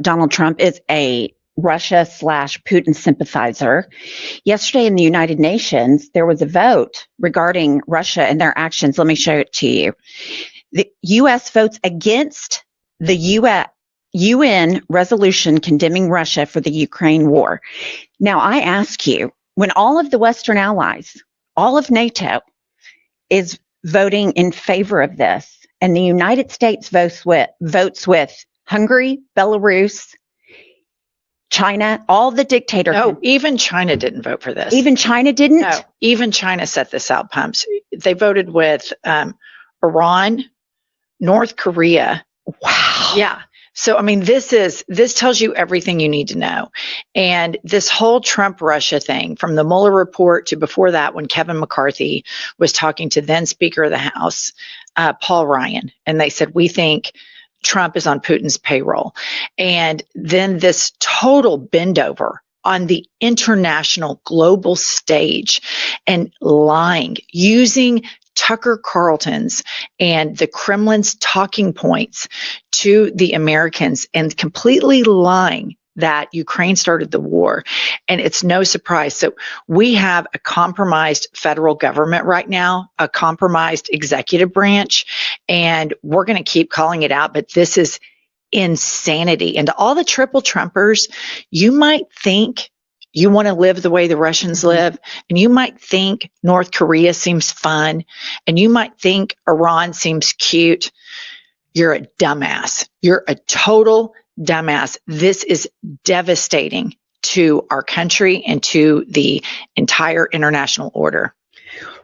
Donald Trump is a Russia/Putin sympathizer. Yesterday in the United Nations, there was a vote regarding Russia and their actions. Let me show it to you. The U.S. votes against the UN resolution condemning Russia for the Ukraine war. Now, I ask you, when all of the Western allies, all of NATO is voting in favor of this, and the United States votes with Hungary, Belarus, China, all the dictators. No, even China didn't vote for this. Even China didn't? No, even China set this out, Pumps. They voted with Iran, North Korea. Wow. Yeah. So, I mean, this tells you everything you need to know. And this whole Trump-Russia thing, from the Mueller report to before that, when Kevin McCarthy was talking to then Speaker of the House, Paul Ryan, and they said, we think Trump is on Putin's payroll. And then this total bend over on the international global stage and lying, using Tucker Carlton's and the Kremlin's talking points to the Americans and completely lying that Ukraine started the war. And it's no surprise. So we have a compromised federal government right now, a compromised executive branch, and we're going to keep calling it out. But this is insanity. And to all the triple Trumpers, you might think you want to live the way the Russians live, and you might think North Korea seems fun, and you might think Iran seems cute. You're a dumbass. You're a total dumbass. This is devastating to our country and to the entire international order.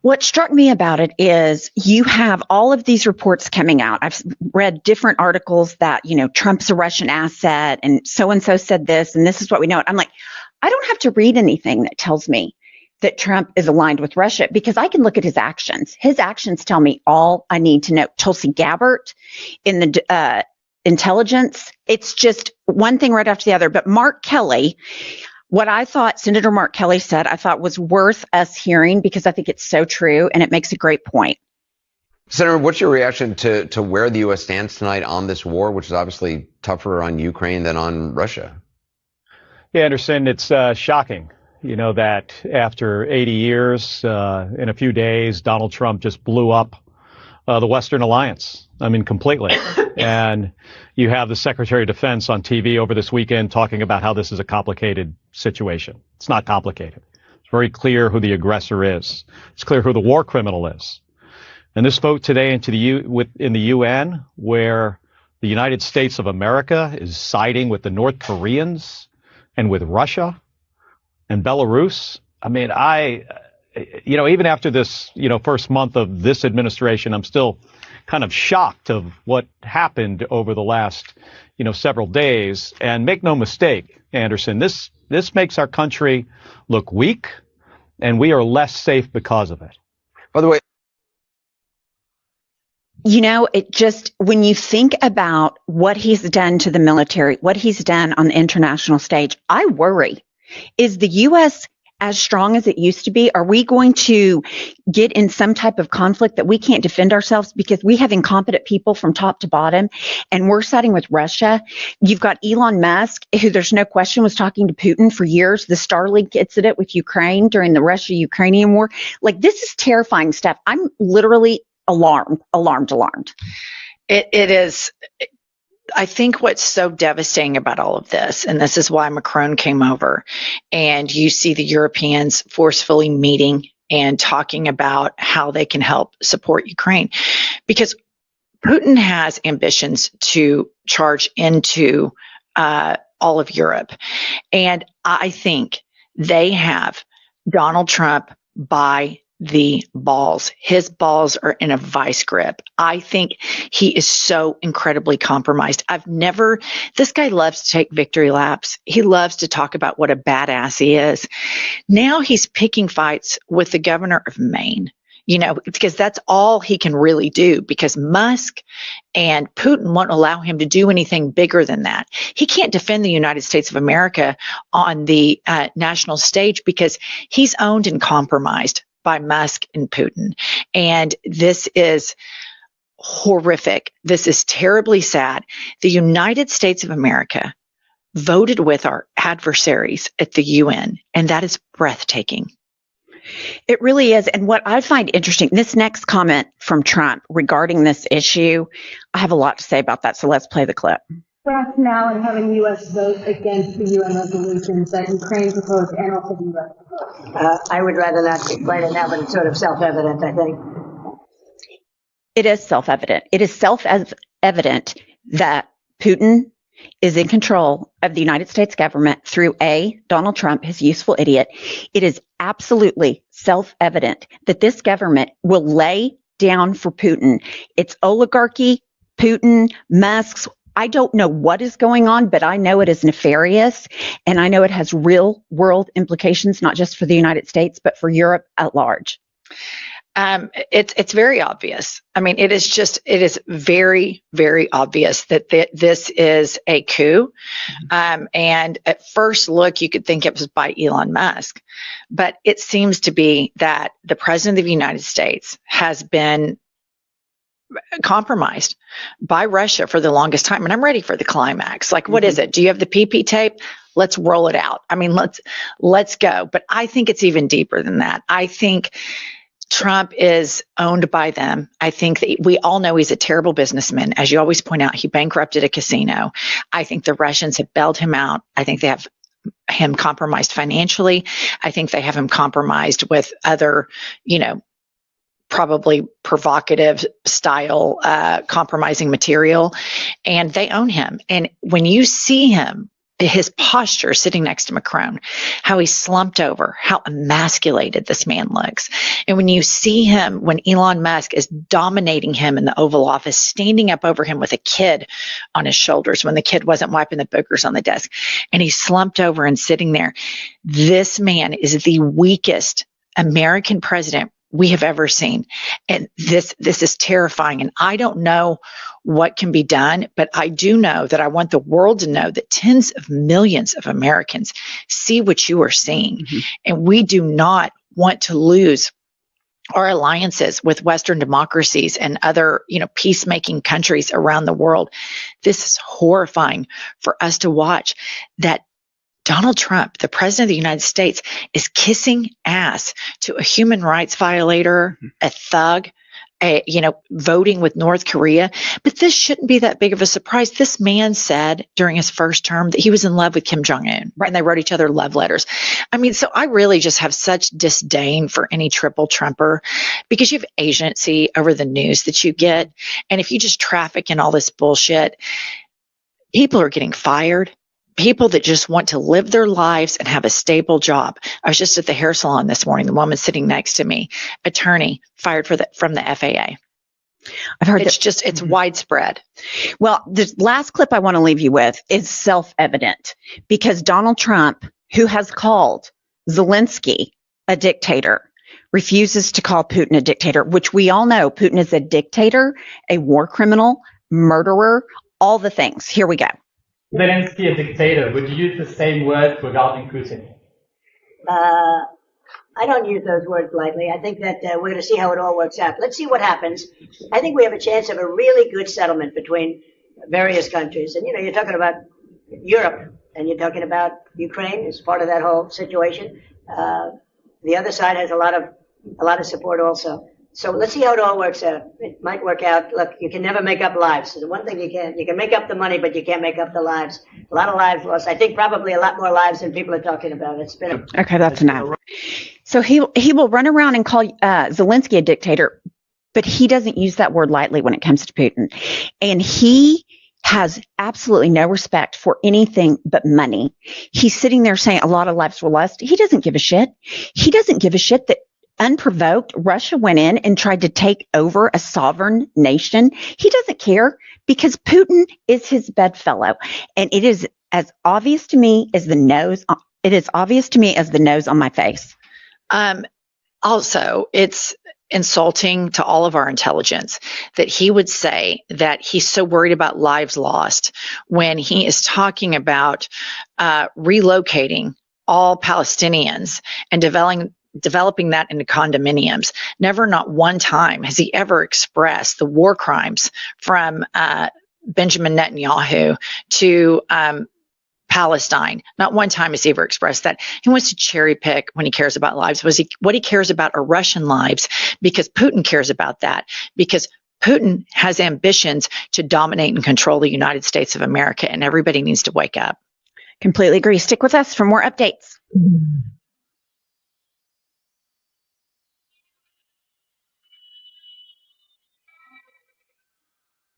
What struck me about it is you have all of these reports coming out. I've read different articles that, Trump's a Russian asset and so said this, and this is what we know. I'm like, I don't have to read anything that tells me that Trump is aligned with Russia because I can look at his actions. His actions tell me all I need to know. Tulsi Gabbard in the intelligence, it's just one thing right after the other. But Mark Kelly, what I thought Senator Mark Kelly said, I thought was worth us hearing because I think it's so true and it makes a great point. Senator, what's your reaction to where the U.S. stands tonight on this war, which is obviously tougher on Ukraine than on Russia? Yeah, Anderson, it's shocking, that after 80 years, in a few days, Donald Trump just blew up the Western alliance. I mean, completely. And you have the Secretary of Defense on TV over this weekend talking about how this is a complicated situation. It's not complicated. It's very clear who the aggressor is. It's clear who the war criminal is. And this vote today in the UN, where the United States of America is siding with the North Koreans and with Russia and Belarus. I mean, even after this, first month of this administration, I'm still kind of shocked of what happened over the last, several days. And make no mistake, Anderson, this makes our country look weak, and we are less safe because of it. By the way, it just, when you think about what he's done to the military, what he's done on the international stage, I worry. Is the U.S. as strong as it used to be? Are we going to get in some type of conflict that we can't defend ourselves because we have incompetent people from top to bottom and we're siding with Russia? You've got Elon Musk, who there's no question was talking to Putin for years. The Starlink incident with Ukraine during the Russia-Ukrainian war. Like, this is terrifying stuff. I'm literally alarmed. It is. I think what's so devastating about all of this, and this is why Macron came over, and you see the Europeans forcefully meeting and talking about how they can help support Ukraine, because Putin has ambitions to charge into all of Europe. And I think they have Donald Trump by the balls. His balls are in a vice grip. I think he is so incredibly compromised. This guy loves to take victory laps. He loves to talk about what a badass he is. Now he's picking fights with the governor of Maine, because that's all he can really do, because Musk and Putin won't allow him to do anything bigger than that. He can't defend the United States of America on the national stage because he's owned and compromised by Musk and Putin. And this is horrific. This is terribly sad. The United States of America voted with our adversaries at the UN, and that is breathtaking. It really is. And what I find interesting, this next comment from Trump regarding this issue, I have a lot to say about that. So let's play the clip. Rationale in having the U.S. vote against the UN resolutions that Ukraine proposed and also the U.S. I would rather not explain it now, but it's sort of self-evident, I think. It is self-evident. It is self-evident that Putin is in control of the United States government through Donald Trump, his useful idiot. It is absolutely self-evident that this government will lay down for Putin. It's oligarchy, Putin, Musk's. I don't know what is going on, but I know it is nefarious, and I know it has real world implications, not just for the United States, but for Europe at large. It's very obvious. I mean, it is very, very obvious that this is a coup. And at first look, you could think it was by Elon Musk, but it seems to be that the president of the United States has been compromised by Russia for the longest time. And I'm ready for the climax. Like, what is it? Do you have the PP tape? Let's roll it out. I mean, let's go. But I think it's even deeper than that. I think Trump is owned by them. I think that we all know he's a terrible businessman. As you always point out, he bankrupted a casino. I think the Russians have bailed him out. I think they have him compromised financially. I think they have him compromised with other, probably provocative style compromising material, and they own him. And when you see him, his posture sitting next to Macron, how he's slumped over, how emasculated this man looks. And when you see him, when Elon Musk is dominating him in the Oval Office, standing up over him with a kid on his shoulders when the kid wasn't wiping the boogers on the desk, and he's slumped over and sitting there, this man is the weakest American president we have ever seen. And this is terrifying. And I don't know what can be done, but I do know that I want the world to know that tens of millions of Americans see what you are seeing. Mm-hmm. And we do not want to lose our alliances with Western democracies and other, peacemaking countries around the world. This is horrifying for us to watch, that Donald Trump, the president of the United States, is kissing ass to a human rights violator, a thug, voting with North Korea. But this shouldn't be that big of a surprise. This man said during his first term that he was in love with Kim Jong-un, right? And they wrote each other love letters. I mean, so I really just have such disdain for any triple Trumper, because you have agency over the news that you get. And if you just traffic in all this bullshit, people are getting fired. People that just want to live their lives and have a stable job. I was just at the hair salon this morning. The woman sitting next to me, attorney, fired from the FAA. I've heard it's widespread. Well, the last clip I want to leave you with is self-evident, because Donald Trump, who has called Zelensky a dictator, refuses to call Putin a dictator, which we all know Putin is a dictator, a war criminal, murderer, all the things. Here we go. Zelensky a dictator. Would you use the same word regarding Putin? I don't use those words lightly. I think that we're going to see how it all works out. Let's see what happens. I think we have a chance of a really good settlement between various countries. And, you're talking about Europe, and you're talking about Ukraine as part of that whole situation. The other side has a lot of support also. So let's see how it all works out. It might work out. Look, you can never make up lives. So the one thing you can make up the money, but you can't make up the lives. A lot of lives lost. I think probably a lot more lives than people are talking about. It's been okay. That's enough. So he will run around and call Zelensky a dictator, but he doesn't use that word lightly when it comes to Putin, and he has absolutely no respect for anything but money. He's sitting there saying a lot of lives were lost. He doesn't give a shit. He doesn't give a shit that unprovoked, Russia went in and tried to take over a sovereign nation. He doesn't care, because Putin is his bedfellow. And it is as obvious to me as the nose. It is obvious to me as the nose on my face. Also, it's insulting to all of our intelligence that he would say that he's so worried about lives lost when he is talking about relocating all Palestinians and developing that into condominiums. Never, not one time has he ever expressed the war crimes from Benjamin Netanyahu to Palestine. Not one time has he ever expressed that. He wants to cherry pick when he cares about lives. What he cares about are Russian lives, because Putin cares about that, because Putin has ambitions to dominate and control the United States of America, and everybody needs to wake up. Completely agree. Stick with us for more updates.